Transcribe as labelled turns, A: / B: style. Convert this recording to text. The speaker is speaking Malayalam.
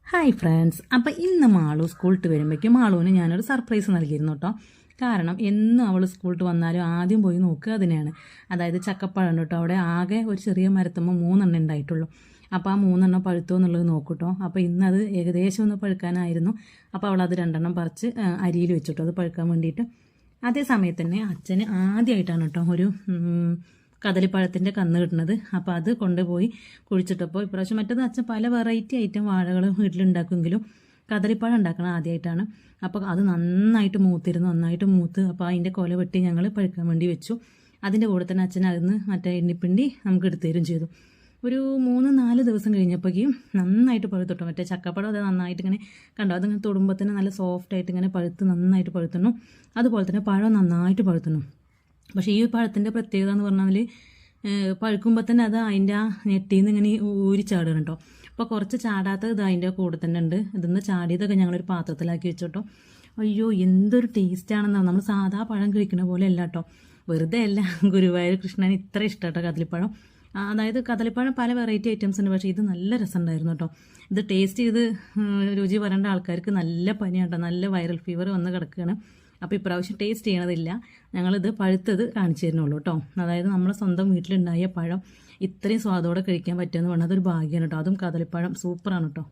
A: ഹായ് ഫ്രണ്ട്സ്, അപ്പോൾ ഇന്ന് മാളു സ്കൂളിട്ട് വരുമ്പോഴേക്കും മാളുവിന് ഞാനൊരു സർപ്രൈസ് നൽകിയിരുന്നു കേട്ടോ. കാരണം എന്നും അവൾ സ്കൂളിട്ട് വന്നാലും ആദ്യം പോയി നോക്കുക അതിനെയാണ്. അതായത് ചക്കപ്പഴം കേട്ടോ. അവിടെ ആകെ ഒരു ചെറിയ മരത്തുമ്പോൾ 3 ഉണ്ടായിട്ടുള്ളൂ. അപ്പോൾ ആ 3 പഴുത്തോ എന്നുള്ളത് നോക്കൂട്ടോ. അപ്പോൾ ഇന്നത് ഏകദേശം ഒന്ന് പഴുക്കാനായിരുന്നു. അപ്പോൾ അവൾ അത് 2 പറിച്ച് അരിയിൽ വെച്ചിട്ടോ, അത് പഴുക്കാൻ വേണ്ടിയിട്ട്. അതേ സമയത്ത് തന്നെ അച്ഛന് ആദ്യമായിട്ടാണ് കേട്ടോ ഒരു കദളിപ്പഴത്തിൻ്റെ കന്ന് കിട്ടുന്നത്. അപ്പോൾ അത് കൊണ്ടുപോയി കുഴിച്ചിട്ടപ്പോൾ ഇപ്രാവശ്യം മറ്റേത് അച്ഛൻ പല വെറൈറ്റി ഐറ്റം വാഴകൾ വീട്ടിലുണ്ടാക്കുമെങ്കിലും കദളിപ്പഴം ഉണ്ടാക്കണം ആദ്യമായിട്ടാണ്. അപ്പോൾ അത് നന്നായിട്ട് നന്നായിട്ട് മൂത്ത്. അപ്പോൾ അതിൻ്റെ കൊല വെട്ടി ഞങ്ങൾ പഴുക്കാൻ വേണ്ടി വെച്ചു. അതിൻ്റെ കൂടെ തന്നെ അച്ഛൻ അതിന് മറ്റേ എണ്ണിപ്പിണ്ടി നമുക്ക് എടുത്തു തരും ചെയ്തു. ഒരു 3-4 ദിവസം കഴിഞ്ഞപ്പോഴേക്കും നന്നായിട്ട് പഴുത്തിട്ടോ. മറ്റേ ചക്കപ്പഴം അത് നന്നായിട്ട് ഇങ്ങനെ കണ്ടോ, അതിങ്ങനെ തൊടുമ്പോൾ തന്നെ നല്ല സോഫ്റ്റായിട്ട് ഇങ്ങനെ നന്നായിട്ട് പഴുത്തുന്നു. അതുപോലെ തന്നെ പഴം നന്നായിട്ട് പഴുത്തുന്നു. പക്ഷേ ഈ പഴത്തിൻ്റെ പ്രത്യേകത എന്ന് പറഞ്ഞാൽ പഴുക്കുമ്പോൾ തന്നെ അത് അതിൻ്റെ ആ നെറ്റിയിൽ നിന്ന് ഇങ്ങനെ ഊരി ചാടുകയാണ് കേട്ടോ. അപ്പോൾ കുറച്ച് ചാടാത്തത് ഇത് അതിൻ്റെ കൂടെ തന്നെ ഉണ്ട്. ഇതിന്ന് ചാടിയതൊക്കെ ഞങ്ങളൊരു പാത്രത്തിലാക്കി വെച്ചോട്ടോ. അയ്യോ എന്തൊരു ടേസ്റ്റാണെന്നോ, നമ്മൾ സാധാ പഴം കഴിക്കുന്ന പോലെ അല്ല കേട്ടോ. വെറുതെ അല്ല, ഗുരുവായൂർ കൃഷ്ണന് ഇത്ര ഇഷ്ടം കേട്ടോ കദളിപ്പഴം. അതായത് കദളിപ്പഴം പല വെറൈറ്റി ഐറ്റംസ് ഉണ്ട്, പക്ഷേ ഇത് നല്ല രസമുണ്ടായിരുന്നു കേട്ടോ. ഇത് ടേസ്റ്റ് ചെയ്ത് രുചി പറയേണ്ട ആൾക്കാർക്ക് നല്ല പനിയാണ് കേട്ടോ, നല്ല വൈറൽ ഫീവർ വന്ന് കിടക്കുകയാണ്. അപ്പോൾ ഇപ്രാവശ്യം ടേസ്റ്റ് ചെയ്യണതില്ല, ഞങ്ങളിത് പഴുത്തത് കാണിച്ചു തരുന്നുള്ളൂ കേട്ടോ. അതായത് നമ്മളെ സ്വന്തം വീട്ടിലുണ്ടായ പഴം ഇത്രയും സ്വാദോടെ കഴിക്കാൻ പറ്റുമെന്ന് പറഞ്ഞാൽ അതൊരു ഭാഗ്യമാണ് കേട്ടോ. അതും കദളിപ്പഴം സൂപ്പറാണ് കേട്ടോ.